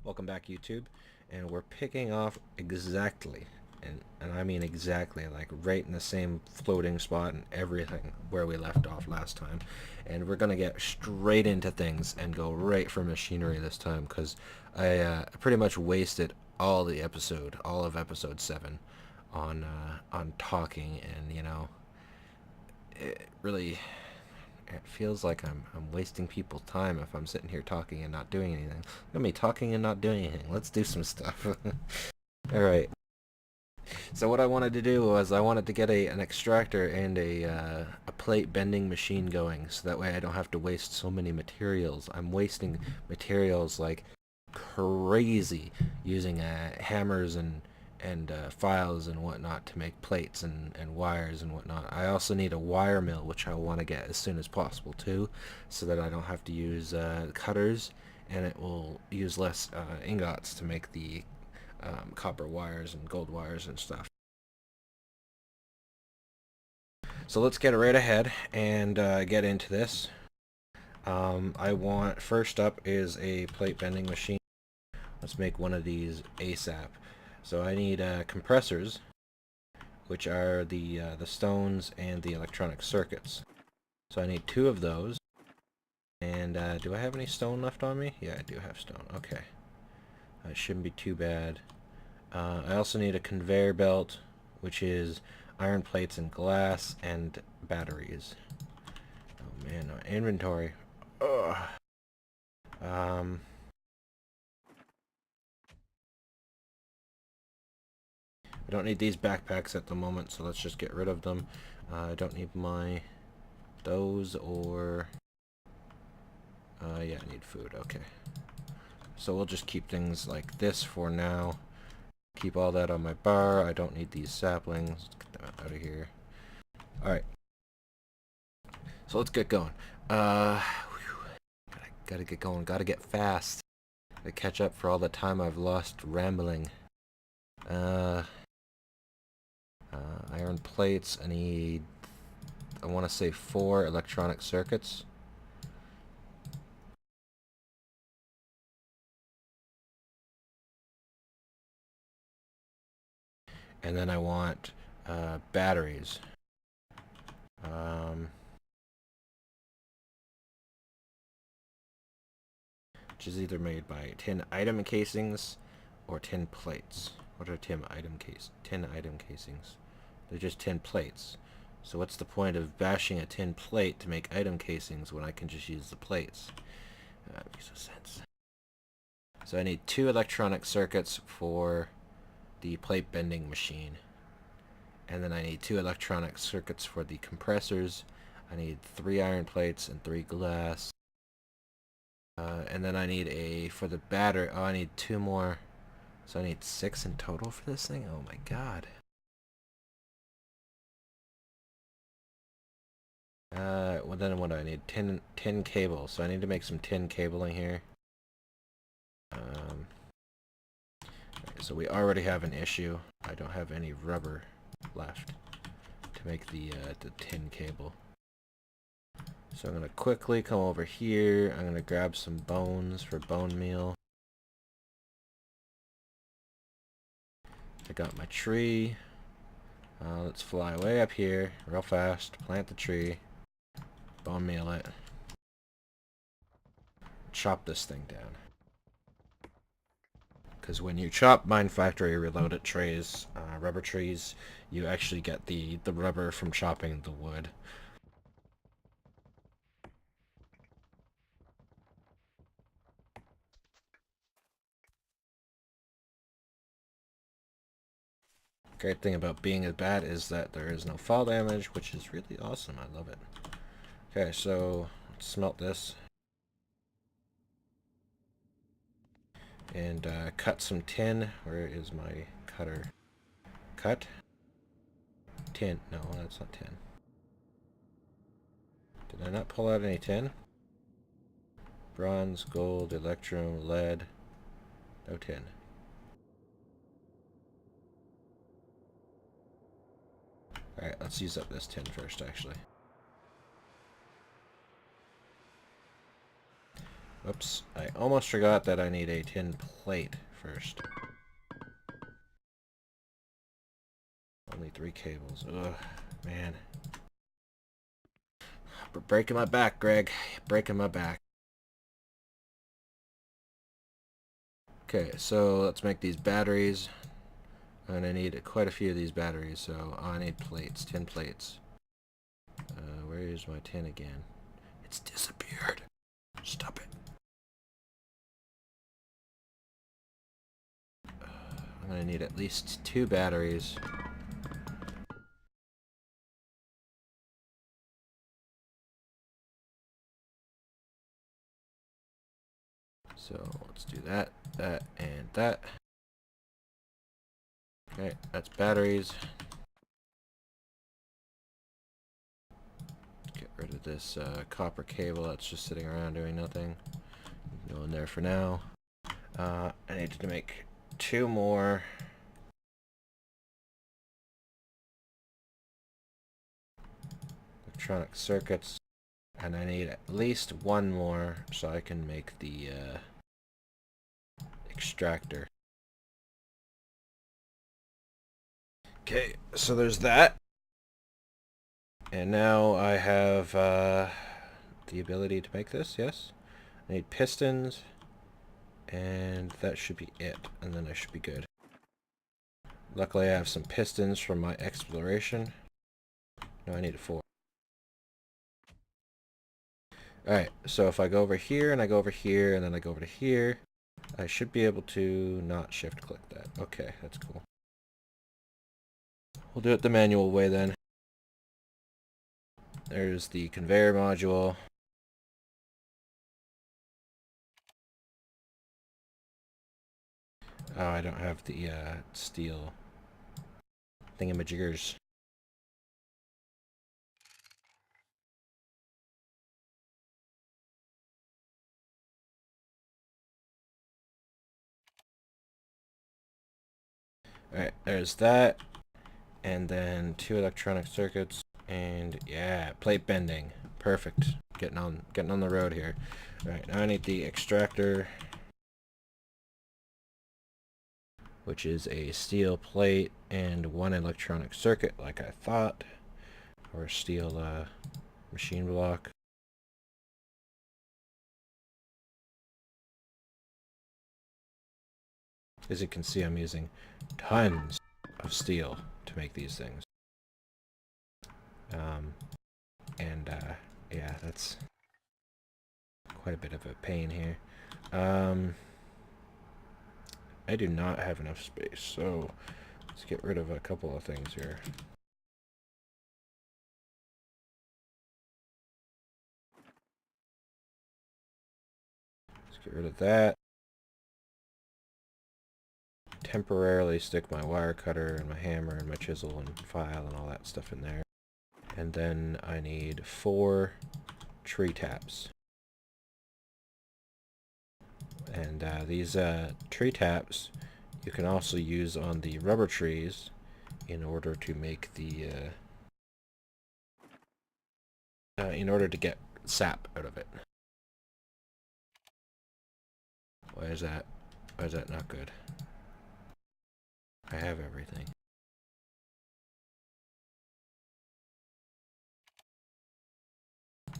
Welcome back, YouTube. And we're picking off exactly, and I mean exactly, like right in the same floating spot and everything where we left off last time. And we're going to get straight into things and go right for machinery this time, because I pretty much wasted all of episode 7 on talking, and it really it feels like I'm wasting people's time if I'm sitting here talking and not doing anything. Look at me talking and not doing anything. Let's do some stuff. All right. So what I wanted to do was I wanted to get an extractor and a plate bending machine going, so that way I don't have to waste so many materials. I'm wasting materials like crazy using hammers and files and whatnot to make plates and wires and whatnot. I also need a wire mill, which I want to get as soon as possible too, so that I don't have to use cutters, and it will use less ingots to make the copper wires and gold wires and stuff. So let's get right ahead and get into this. I want, first up is a plate bending machine. Let's make one of these ASAP. So I need compressors, which are the stones and the electronic circuits. So I need 2 of those. And do I have any stone left on me? Yeah, I do have stone. Okay. It shouldn't be too bad. I also need a conveyor belt, which is iron plates and glass and batteries. Oh man, no inventory. Ugh. I don't need these backpacks at the moment, so let's just get rid of them. I don't need those, or yeah, I need food. Okay, so we'll just keep things like this for now. Keep all that on my bar. I don't need these saplings. Let's get them out of here. All right, so let's get going. Gotta get going. Gotta get fast. Gotta catch up for all the time I've lost rambling. Iron plates. I want to say 4 electronic circuits. And then I want batteries. Which is either made by tin item casings or tin plates. What are tin item casings? They're just tin plates. So what's the point of bashing a tin plate to make item casings when I can just use the plates? That makes no sense. So I need 2 electronic circuits for the plate bending machine. And then I need 2 electronic circuits for the compressors. I need 3 iron plates and 3 glass. And then I need for the battery, I need 2 more. So I need 6 in total for this thing? Oh my god. Well then what do I need? Tin cable. So I need to make some tin cabling here. So we already have an issue. I don't have any rubber left to make the tin cable. So I'm going to quickly come over here. I'm going to grab some bones for bone meal. I got my tree. Let's fly way up here real fast. Plant the tree. Bone meal it. Chop this thing down. Because when you chop Mine Factory Reloaded trays, rubber trees, you actually get the rubber from chopping the wood. Great thing about being a bat is that there is no fall damage, which is really awesome. I love it. Okay, so let's smelt this. And cut some tin. Where is my cutter? Cut. Tin. No, that's not tin. Did I not pull out any tin? Bronze, gold, electrum, lead. No tin. Alright, let's use up this tin first, actually. Oops, I almost forgot that I need a tin plate first. Only 3 cables. Ugh, man. Breaking my back, Greg. Breaking my back. Okay, so let's make these batteries. And I need quite a few of these batteries, so I need plates, tin plates. Where is my tin again? It's disappeared. Stop it. I'm gonna need at least 2 batteries. So let's do that, that, and that. Okay, that's batteries. Get rid of this copper cable that's just sitting around doing nothing. Go in there for now. I need to make 2 more. Electronic circuits. And I need at least 1 more so I can make the extractor. Okay, so there's that. And now I have the ability to make this, yes? I need pistons, and that should be it, and then I should be good. Luckily I have some pistons from my exploration. No, I need 4. Alright, so if I go over here, and I go over here, and then I go over to here, I should be able to not shift click that. Okay, that's cool. We'll do it the manual way then. There's the conveyor module. Oh, I don't have the steel thingamajiggers. Alright, there's that. And then 2 electronic circuits. And yeah, plate bending. Perfect. Getting on the road here. Alright, now I need the extractor, which is a steel plate and 1 electronic circuit like I thought. Or a steel machine block. As you can see, I'm using tons of steel to make these things. Yeah, that's quite a bit of a pain here. I do not have enough space, so let's get rid of a couple of things here. Let's get rid of that. Temporarily stick my wire cutter and my hammer and my chisel and file and all that stuff in there. And then I need 4 tree taps. And these tree taps you can also use on the rubber trees in order to make the in order to get sap out of it. Why is that not good? I have everything.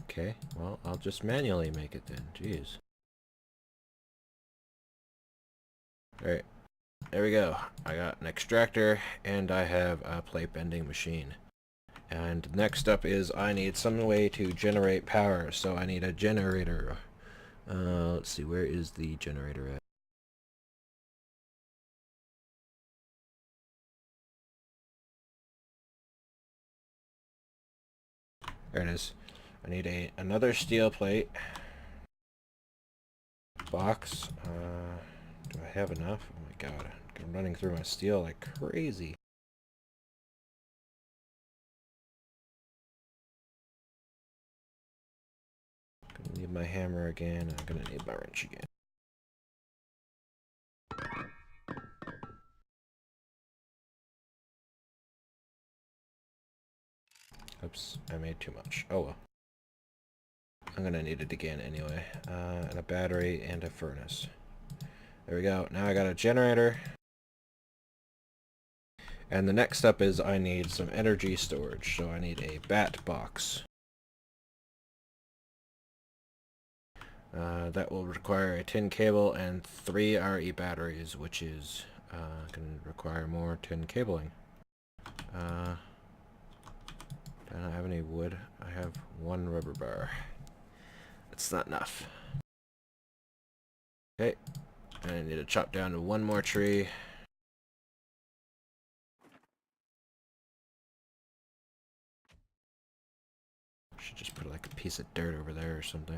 Okay, well, I'll just manually make it then. Jeez. Alright, there we go. I got an extractor, and I have a plate bending machine. And next up is I need some way to generate power, so I need a generator. Let's see, where is the generator at? There it is. I need another steel plate. Box. Do I have enough? Oh my god, I'm running through my steel like crazy. Gonna need my hammer again. I'm gonna need my wrench again. Oops, I made too much. Oh well. I'm gonna need it again anyway. And a battery and a furnace. There we go. Now I got a generator. And the next step is I need some energy storage. So I need a bat box. That will require a tin cable and 3 RE batteries, which is can require more tin cabling. Do I not have any wood? I have 1 rubber bar. It's not enough. Okay, and I need to chop down to 1 more tree. Should just put like a piece of dirt over there or something.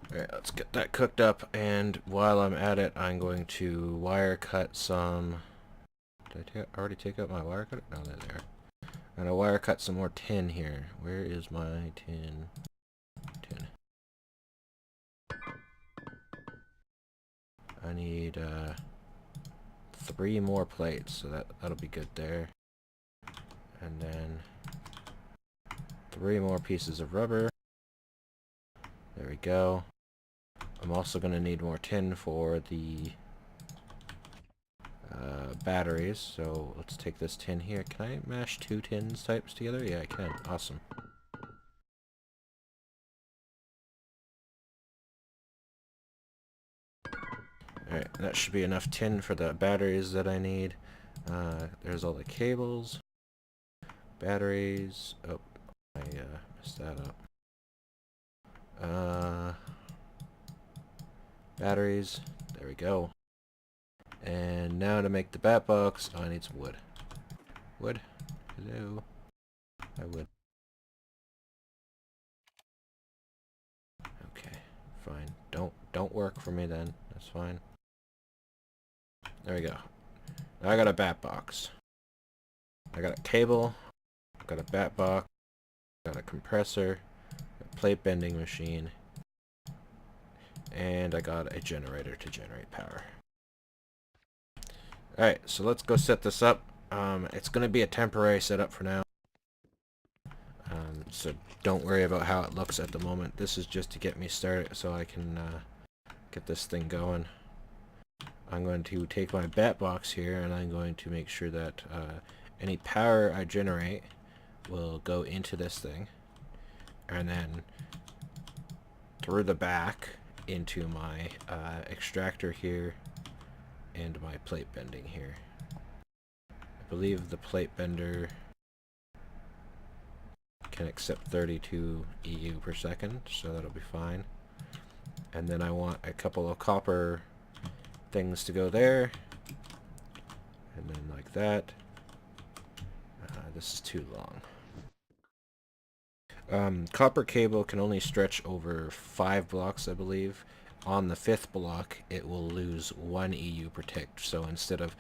Alright, let's get that cooked up, and while I'm at it, I'm going to wire cut some... Did I already take out my wire cutter? No, there they are. I'm going to wire cut some more tin here. Where is my tin? Tin. I need 3 more plates, so that'll be good there. And then 3 more pieces of rubber. There we go. I'm also going to need more tin for the batteries, so let's take this tin here. Can I mash 2 tins types together? Yeah, I can. Awesome. Alright, that should be enough tin for the batteries that I need. There's all the cables. Batteries. Oh, I messed that up. Batteries. There we go. And now to make the bat box, oh, I need some wood. Wood? Hello? I would. Okay, fine. Don't work for me then. That's fine. There we go. Now I got a bat box. I got a cable. I got a bat box. Got a compressor. A plate bending machine. And I got a generator to generate power. Alright, so let's go set this up. It's going to be a temporary setup for now. So don't worry about how it looks at the moment. This is just to get me started so I can get this thing going. I'm going to take my bat box here and I'm going to make sure that any power I generate will go into this thing and then through the back into my extractor here and my plate bending here. I believe the plate bender can accept 32 EU per second, so that'll be fine. And then I want a couple of copper things to go there, and then like that. This is too long. Copper cable can only stretch over 5 blocks, I believe. On the 5th block, it will lose 1 EU per tick. So instead of,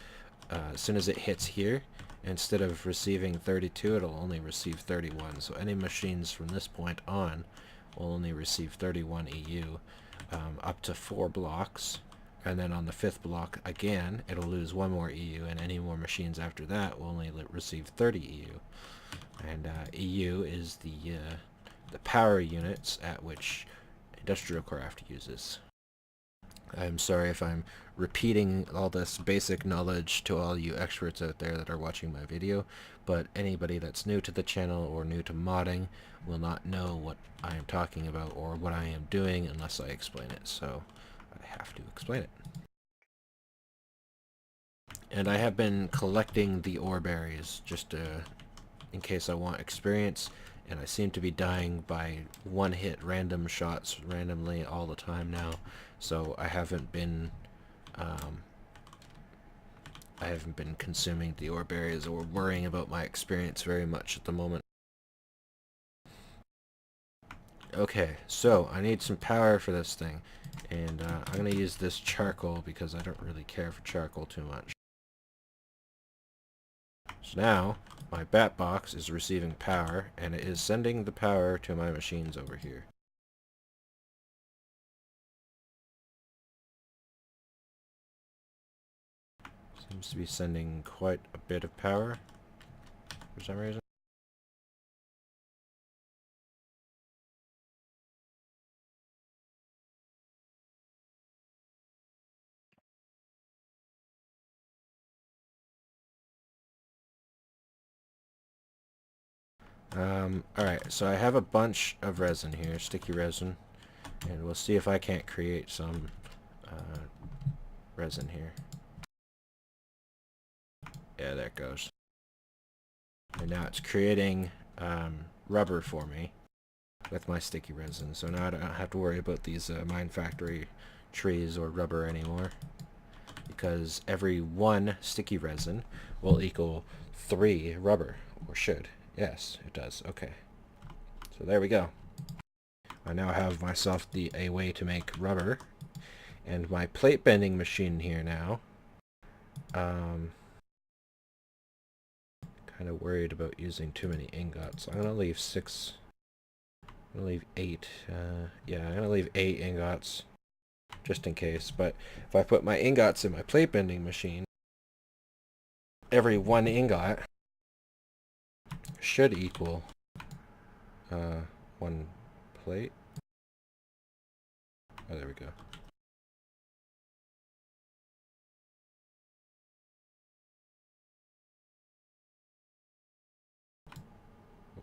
as soon as it hits here, instead of receiving 32, it'll only receive 31. So any machines from this point on will only receive 31 EU up to 4 blocks. And then on the 5th block, again, it'll lose 1 more EU, and any more machines after that will only receive 30 EU. And EU is the power units at which industrial craft uses. I'm sorry if I'm repeating all this basic knowledge to all you experts out there that are watching my video, but anybody that's new to the channel or new to modding will not know what I am talking about or what I am doing unless I explain it, so I have to explain it. And I have been collecting the ore berries just in case I want experience, and I seem to be dying by one-hit random shots randomly all the time now, so I haven't been I haven't been consuming the ore berries or worrying about my experience very much at the moment. Okay, so I need some power for this thing, and I'm going to use this charcoal because I don't really care for charcoal too much. So now, my bat box is receiving power, and it is sending the power to my machines over here. Seems to be sending quite a bit of power for some reason. Alright, so I have a bunch of resin here, sticky resin, and we'll see if I can't create some resin here. Yeah, there it goes. And now it's creating rubber for me with my sticky resin, so now I don't have to worry about these mine factory trees or rubber anymore, because every 1 sticky resin will equal 3 rubber, or should. Yes, it does. Okay. So there we go. I now have myself a way to make rubber, and my plate bending machine here now. Kind of worried about using too many ingots. I'm gonna leave 6. I'm gonna leave 8. Yeah, I'm gonna leave 8 ingots just in case. But if I put my ingots in my plate bending machine, every 1 ingot should equal 1 plate. Oh, there we go.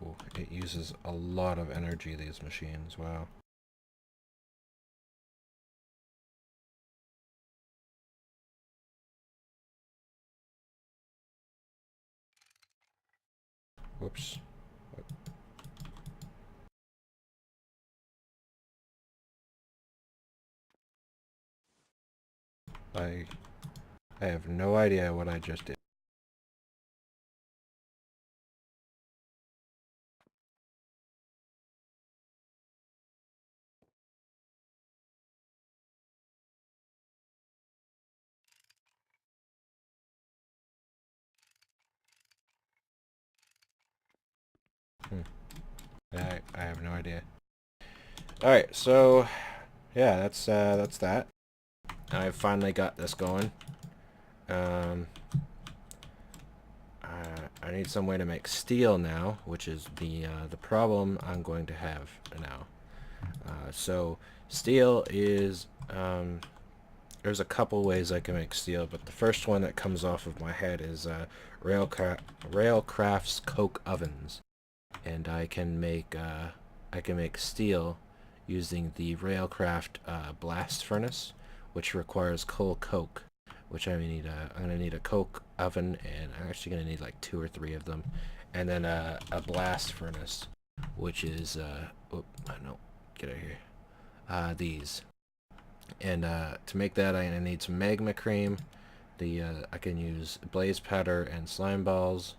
Oh, it uses a lot of energy, these machines. Wow. Whoops. I have no idea what I just did. I have no idea. Alright, so yeah, that's that. I've finally got this going. I need some way to make steel now, which is the problem I'm going to have now. So steel is there's a couple ways I can make steel, but the first one that comes off of my head is Railcraft's coke ovens, and I can make steel using the Railcraft blast furnace, which requires coal coke, which I'm gonna need a coke oven, and I'm actually gonna need like 2 or 3 of them, and then a blast furnace, which is no, get out of here. These, and to make that I'm gonna need some magma cream. I can use blaze powder and slime balls,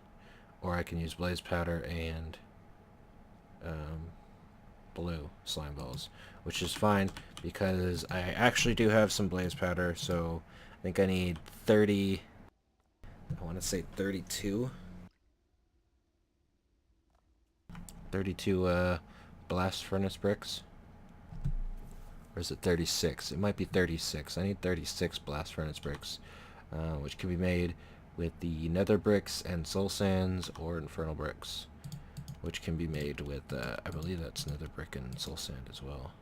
or I can use blaze powder and blue slime balls, which is fine because I actually do have some blaze powder, so I think I need 30, I want to say 32 blast furnace bricks, or is it 36? It might be 36. I need 36 blast furnace bricks, which can be made with the nether bricks and soul sands, or infernal bricks, which can be made with, I believe that's nether brick and soul sand as well.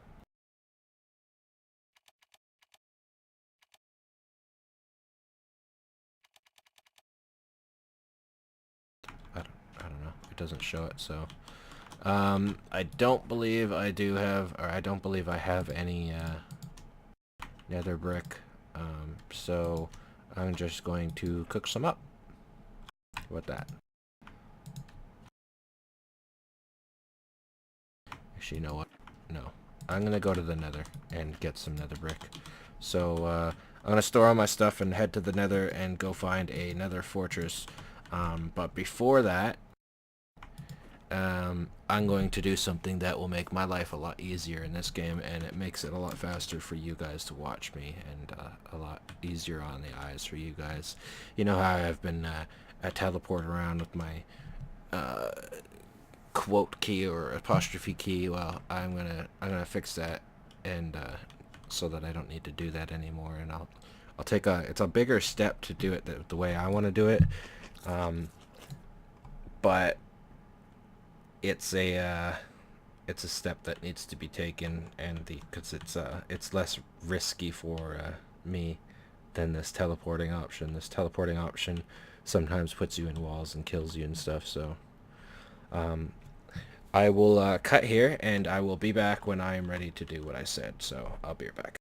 I don't know. It doesn't show it, so. I don't believe I do have, or I don't believe I have any, nether brick, so I'm just going to cook some up with that. Actually, you know what? No. I'm gonna go to the nether and get some nether brick. So I'm gonna store all my stuff and head to the nether and go find a nether fortress. But before that, I'm going to do something that will make my life a lot easier in this game, and it makes it a lot faster for you guys to watch me, and a lot easier on the eyes for you guys. You know how I've been teleport around with my quote key or apostrophe key? Well, I'm gonna fix that, and so that I don't need to do that anymore, and I'll take it's a bigger step to do it the way I want to do it, but it's a step that needs to be taken, and because it's less risky for me than this teleporting option. This teleporting option sometimes puts you in walls and kills you and stuff. So I will cut here, and I will be back when I am ready to do what I said. So I'll be right back.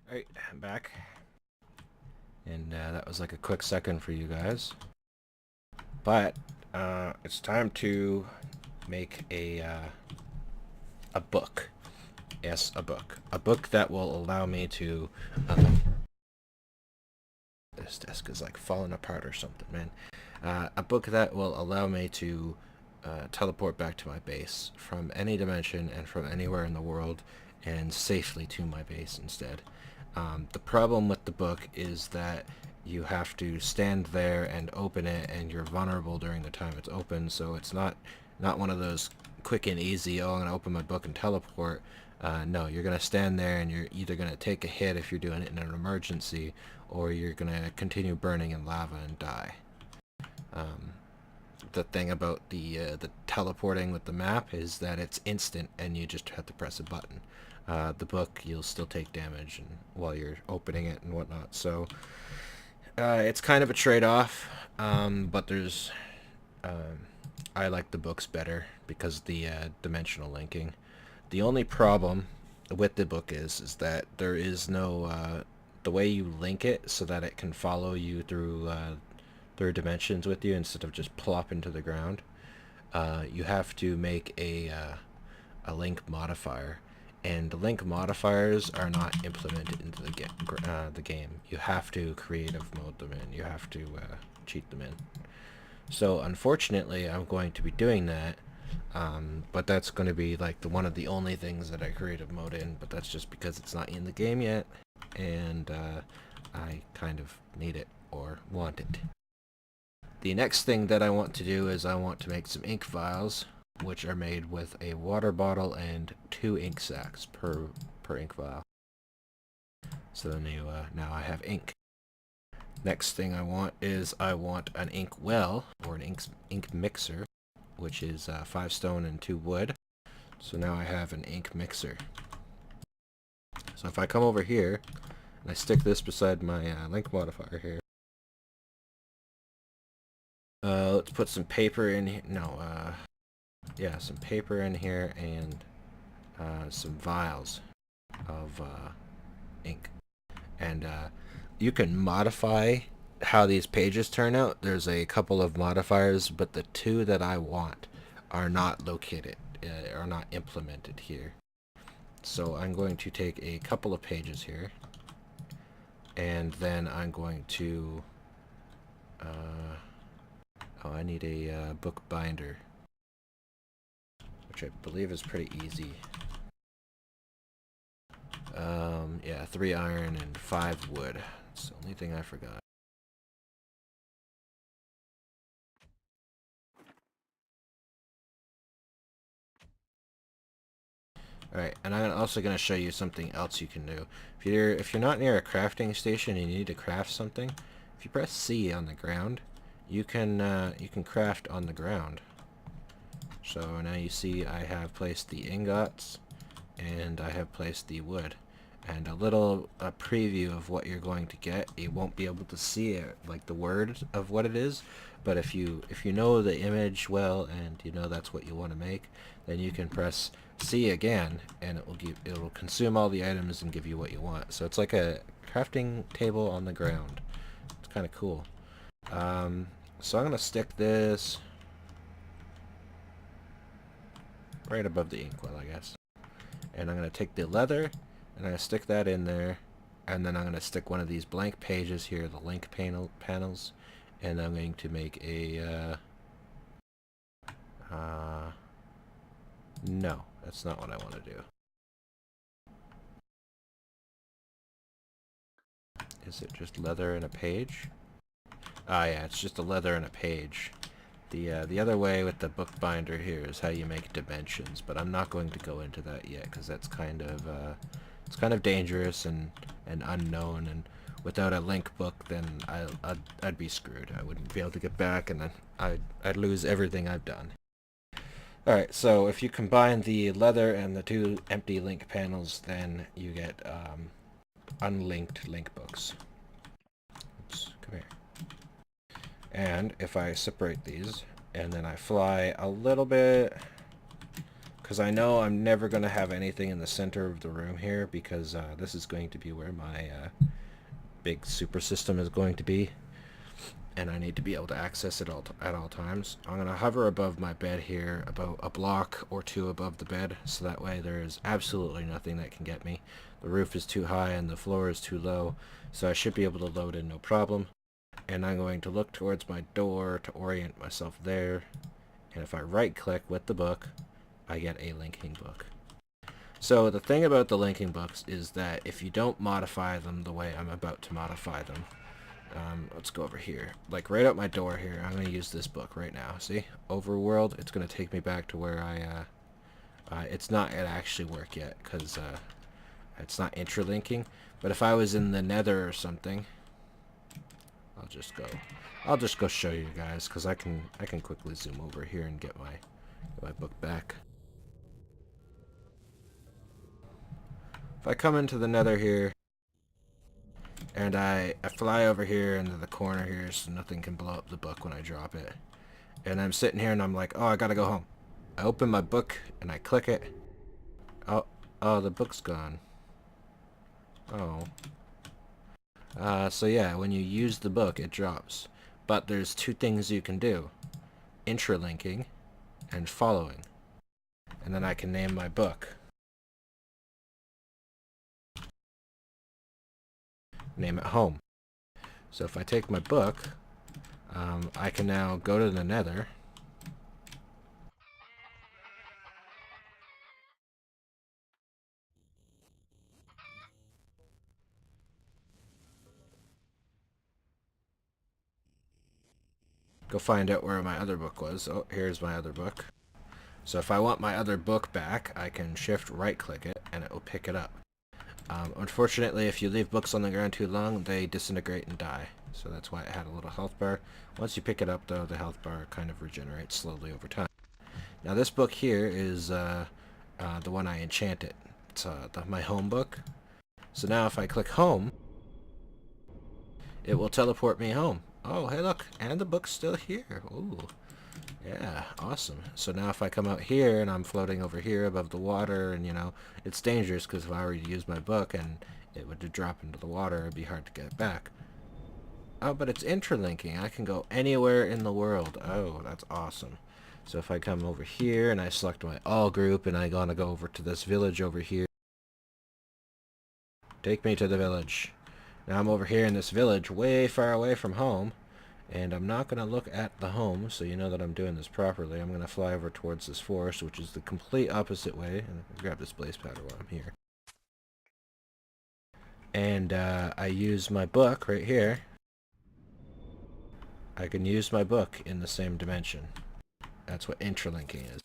Alright, I'm back, and that was like a quick second for you guys, but it's time to make a book. Yes, a book. A book that will allow me to this desk is like falling apart or something, man. A book that will allow me to teleport back to my base from any dimension and from anywhere in the world, and safely to my base instead. The problem with the book is that you have to stand there and open it, and you're vulnerable during the time it's open, so it's not one of those quick and easy, oh, I'm going to open my book and teleport. No, you're going to stand there, and you're either going to take a hit if you're doing it in an emergency, or you're going to continue burning in lava and die. The thing about the teleporting with the map is that it's instant, and you just have to press a button. The book, you'll still take damage and while you're opening it and whatnot, so it's kind of a trade-off, but there's I like the books better because of the dimensional linking. The only problem with the book is that there is no the way you link it so that it can follow you through dimensions with you instead of just plop into the ground. You have to make a link modifier, and the link modifiers are not implemented into the game. You have to creative mode them in. You have to cheat them in. So unfortunately, I'm going to be doing that, but that's going to be like one of the only things that I creative mode in. But that's just because it's not in the game yet, and I kind of need it or want it. The next thing that I want to do is I want to make some ink vials, which are made with a water bottle and 2 ink sacs per ink vial. So then now I have ink. Next thing I want is I want an ink well, or an ink mixer, which is 5 stone and 2 wood. So now I have an ink mixer. So if I come over here and I stick this beside my link modifier here, let's put some paper in here. No, yeah, some paper in here and some vials of ink. And you can modify how these pages turn out. There's a couple of modifiers, but the 2 that I want are not located, are not implemented here. So I'm going to take a couple of pages here, and then I'm going to oh, I need a book binder, which I believe is pretty easy. Yeah, 3 iron and 5 wood. That's the only thing I forgot. Alright, and I'm also going to show you something else you can do. If you're not near a crafting station and you need to craft something, if you press C on the ground, you can craft on the ground. So now you see I have placed the ingots and I have placed the wood. And a little preview of what you're going to get. You won't be able to see it, like the word of what it is, but if you know the image well and you know that's what you want to make, then you can press C again, and it'll consume all the items and give you what you want. So it's like a crafting table on the ground. It's kind of cool. So I'm gonna stick this right above the inkwell, I guess. And I'm going to take the leather and I'm going to stick that in there, and then I'm going to stick one of these blank pages here, the link panels, and I'm going to make a no, that's not what I want to do. Is it just leather and a page? Ah, yeah, it's just a leather and a page. The other way with the bookbinder here is how you make dimensions, but I'm not going to go into that yet because that's kind of it's kind of dangerous and unknown, and without a link book, then I'd be screwed. I wouldn't be able to get back, and then I'd lose everything I've done. All right, so if you combine the leather and the two empty link panels, then you get unlinked link books. Oops, come here. And if I separate these and then I fly a little bit, because I know I'm never going to have anything in the center of the room here, because this is going to be where my big super system is going to be, and I need to be able to access it at all times. I'm going to hover above my bed here, about a block or two above the bed, so that way there is absolutely nothing that can get me. The roof is too high and the floor is too low, so I should be able to load in no problem. And I'm going to look towards my door to orient myself there, and if I right click with the book, I get a linking book. So the thing about the linking books is that if you don't modify them the way I'm about to modify them, let's go over here, like right out my door here, I'm going to use this book right now. See, overworld, it's going to take me back to where it's not at actually work yet because it's not interlinking. But if I was in the nether or something, I'll just go show you guys, because I can quickly zoom over here and get my book back. If I come into the nether here and I fly over here into the corner here so nothing can blow up the book when I drop it, and I'm sitting here and I'm like, oh, I gotta go home. I open my book and I click it. Oh, the book's gone. Oh. So yeah, when you use the book, it drops. But there's two things you can do: intralinking and following. And then I can name my book. Name it home. So if I take my book, I can now go to the nether. Go find out where my other book was. Oh, here's my other book. So if I want my other book back, I can shift right click it and it will pick it up. Unfortunately, if you leave books on the ground too long, they disintegrate and die. So that's why it had a little health bar. Once you pick it up, though, the health bar kind of regenerates slowly over time. Now this book here is the one I enchanted. It's my home book. So now if I click home, it will teleport me home. Oh, hey look, and the book's still here. Ooh, yeah, awesome. So now if I come out here and I'm floating over here above the water, and you know, it's dangerous because if I were to use my book and it would drop into the water, it'd be hard to get it back. Oh, but it's interlinking. I can go anywhere in the world. Oh, that's awesome. So if I come over here and I select my all group and I want to go over to this village over here, take me to the village. Now I'm over here in this village way far away from home, and I'm not going to look at the home, so you know that I'm doing this properly. I'm going to fly over towards this forest, which is the complete opposite way, and grab this blaze powder while I'm here. And I use my book right here. I can use my book in the same dimension. That's what interlinking is.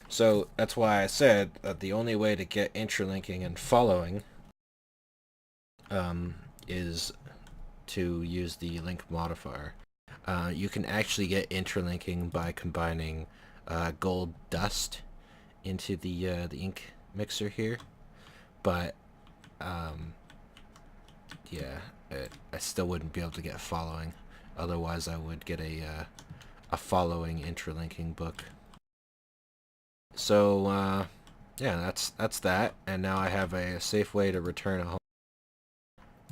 So that's why I said that the only way to get interlinking and following is to use the link modifier. You can actually get interlinking by combining gold dust into the ink mixer here, but yeah, I still wouldn't be able to get following. Otherwise, I would get a following interlinking book. So yeah, that's that. And now I have a safe way to return home,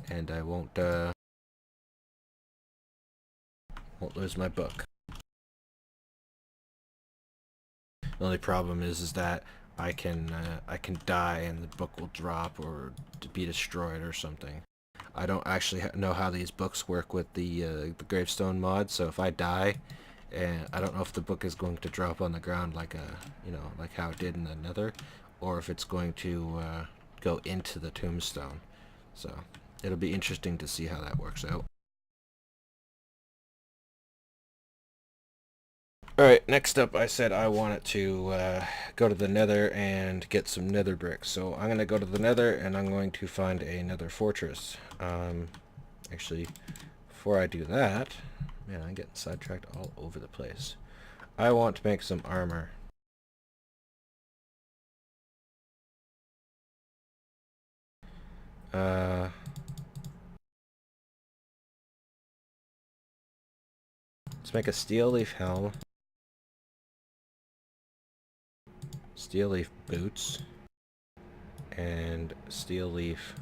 and I won't lose my book. The only problem is that I can die and the book will drop or to be destroyed or something. I don't actually know how these books work with the gravestone mod, so if I die, and I don't know if the book is going to drop on the ground like like how it did in the Nether, or if it's going to go into the tombstone. So it'll be interesting to see how that works out. Alright, next up I said I wanted to go to the Nether and get some Nether bricks. So I'm going to go to the Nether and I'm going to find a Nether fortress. Actually, before I do that, man, I'm getting sidetracked all over the place. I want to make some armor. Let's make a steel leaf helm. Steel leaf boots. And steel leaf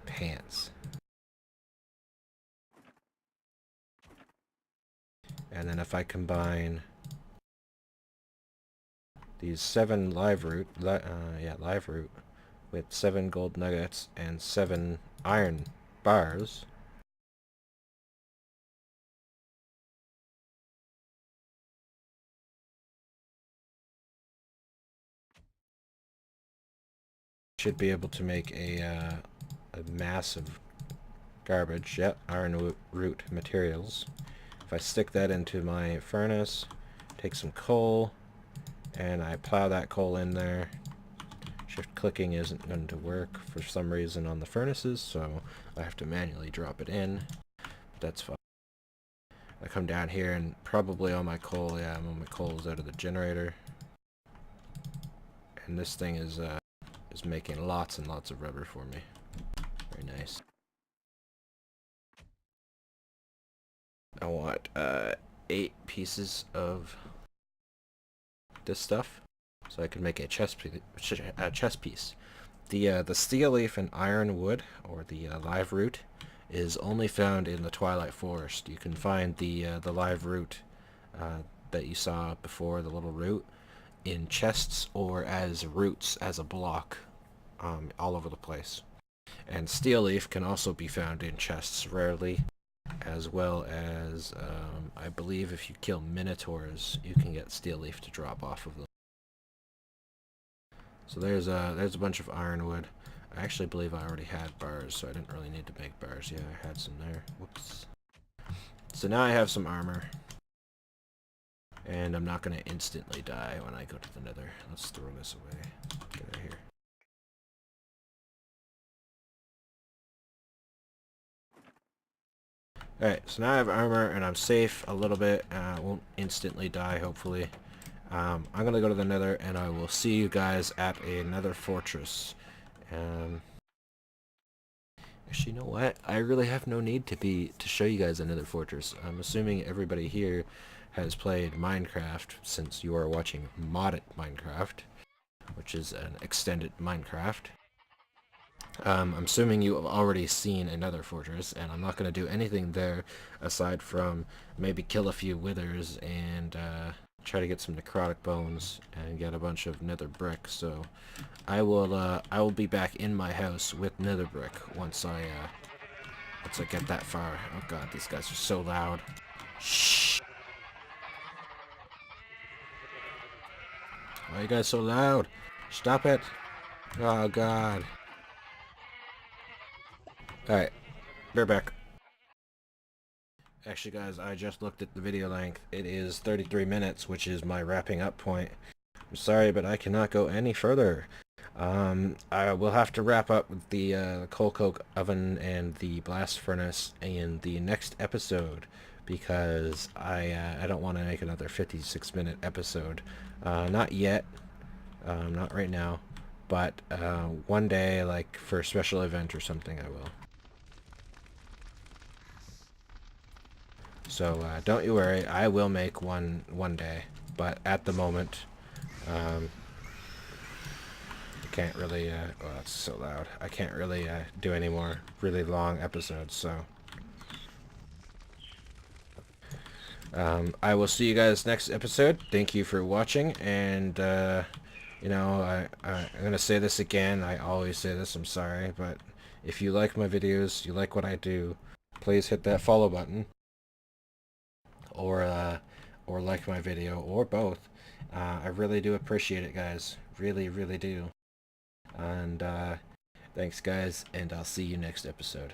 pants. And then if I combine these 7 live root with 7 gold nuggets and 7 iron bars, should be able to make a massive garbage. Yep, iron root materials. If I stick that into my furnace, take some coal, and I plow that coal in there. Shift clicking isn't going to work for some reason on the furnaces, so I have to manually drop it in. But that's fine. I come down here and probably all my coal, yeah, all my coal is out of the generator. And this thing is making lots and lots of rubber for me. Very nice. I want 8 pieces of this stuff, so I can make a chest piece. The steel leaf and iron wood, or the live root, is only found in the Twilight Forest. You can find the live root that you saw before, the little root, in chests or as roots, as a block, all over the place. And steel leaf can also be found in chests, rarely, as well as I believe if you kill minotaurs, you can get steel leaf to drop off of them. So there's a bunch of ironwood. I actually believe I already had bars, so I didn't really need to make bars. Yeah, I had some there. Whoops. So now I have some armor. And I'm not going to instantly die when I go to the Nether. Let's throw this away. Get out of here. Alright, so now I have armor and I'm safe a little bit. I won't instantly die, hopefully. I'm going to go to the Nether and I will see you guys at a Nether fortress. Actually, you know what? I really have no need to show you guys another fortress. I'm assuming everybody here has played Minecraft, since you are watching modded Minecraft, which is an extended Minecraft. I'm assuming you have already seen another fortress, and I'm not going to do anything there aside from maybe kill a few withers and try to get some necrotic bones and get a bunch of nether brick. So I will be back in my house with nether brick once I get that far. Oh god, these guys are so loud. Shh. Why are you guys so loud? Stop it. Oh god. Alright, we're back. Actually guys, I just looked at the video length. It is 33 minutes, which is my wrapping up point. I'm sorry, but I cannot go any further. I will have to wrap up with the coal coke oven and the blast furnace in the next episode, because I don't want to make another 56-minute episode. Not yet. Not right now. But one day, like for a special event or something, I will. So don't you worry, I will make one day. But at the moment, I can't really, oh, it's so loud. I can't really do any more really long episodes, so. I will see you guys next episode. Thank you for watching, and You know, I'm gonna say this again. I always say this. I'm sorry, but if you like my videos, you like what I do, please hit that follow button, or like my video, or both. I really do appreciate it, guys. Really, really do. And thanks, guys, and I'll see you next episode.